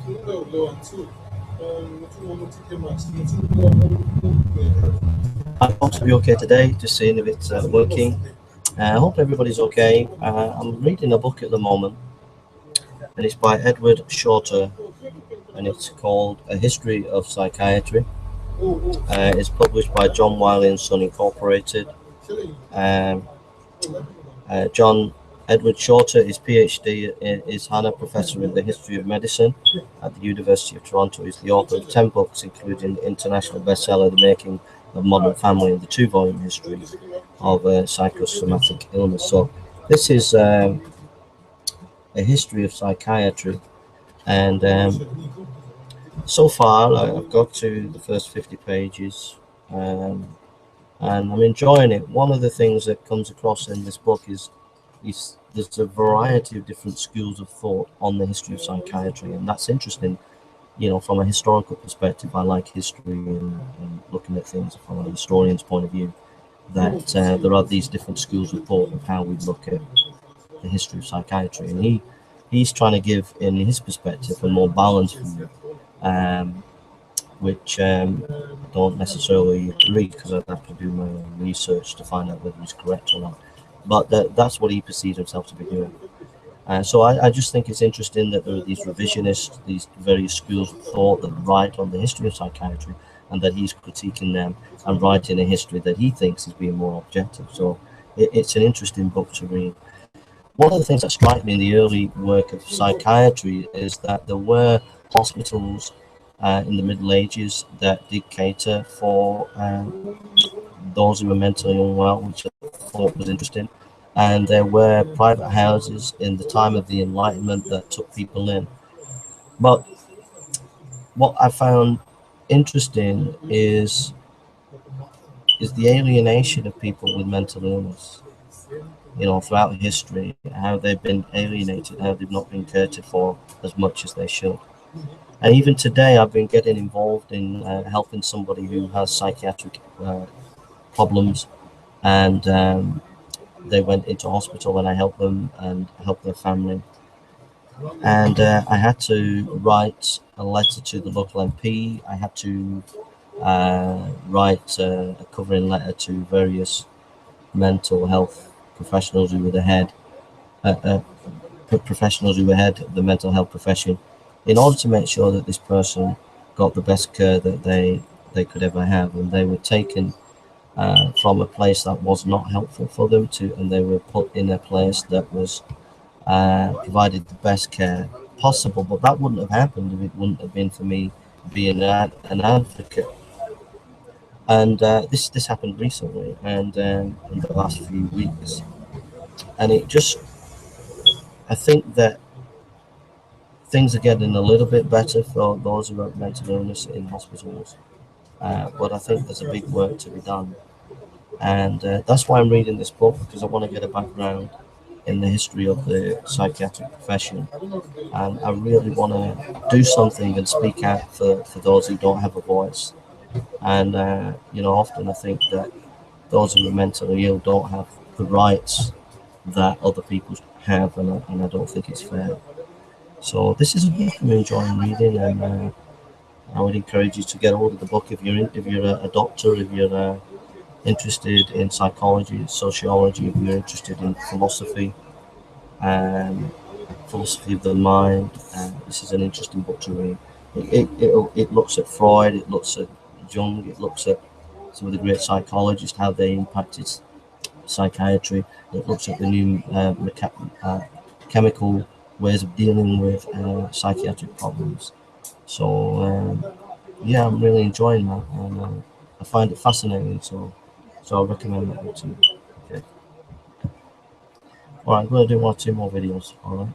I hope to be okay today, just seeing if it's working. I hope everybody's okay. I'm reading a book at the moment, and it's by Edward Shorter, and it's called A History of Psychiatry. It's published by John Wiley and Son Incorporated. Um, John Edward Shorter is PhD, is Hannah Professor in the History of Medicine at the University of Toronto. He's the author of 10 books, including the international bestseller The Making of Modern Family and the 2-volume history of psychosomatic illness. So this is a history of psychiatry, and so far I've got to the first 50 pages, and I'm enjoying it. One of the things that comes across in this book is there's a variety of different schools of thought on the history of psychiatry, and that's interesting. You know, from a historical perspective, I like history and looking at things from a historian's point of view, that there are these different schools of thought of how we look at the history of psychiatry, and he's trying to give, in his perspective, a more balanced view, which don't necessarily agree, because I'd have to do my own research to find out whether he's correct or not. But that's what he perceives himself to be doing. So I just think it's interesting that there are these revisionists, these various schools of thought that write on the history of psychiatry, and that he's critiquing them and writing a history that he thinks is being more objective. So it's an interesting book to read. One of the things that struck me in the early work of psychiatry is that there were hospitals in the Middle Ages that did cater for those who were mentally unwell, which I thought was interesting. And there were private houses in the time of the Enlightenment that took people in. But what I found interesting is the alienation of people with mental illness. You know, throughout history, how they've been alienated, how they've not been cared for as much as they should. And even today, I've been getting involved in helping somebody who has psychiatric problems, and they went into hospital, and I helped them and helped their family. And I had to write a letter to the local MP. I had to write a covering letter to various mental health professionals who were the head, professionals who were head of the mental health profession, in order to make sure that this person got the best care that they could ever have. And they were taken from a place that was not helpful for them and they were put in a place that was provided the best care possible. But that wouldn't have happened if it wouldn't have been for me being an advocate. And this happened recently, and in the last few weeks, and I think that things are getting a little bit better for those who have mental illness in hospitals, but I think there's a big work to be done. And that's why I'm reading this book, because I want to get a background in the history of the psychiatric profession, and I really want to do something and speak out for those who don't have a voice. And often I think that those who are mentally ill don't have the rights that other people have, and I don't think it's fair. So this is a book I'm enjoying reading, and I would encourage you to get hold of the book if you're a doctor, if you're interested in psychology, sociology, if you're interested in philosophy, philosophy of the mind. This is an interesting book to read. It looks at Freud, it looks at Jung, it looks at some of the great psychologists, how they impacted psychiatry. It looks at the new chemical ways of dealing with psychiatric problems. So yeah, I'm really enjoying that, and I find it fascinating. So I recommend that book to you. Okay. All right, I'm going to do 1 or 2 more videos. All right.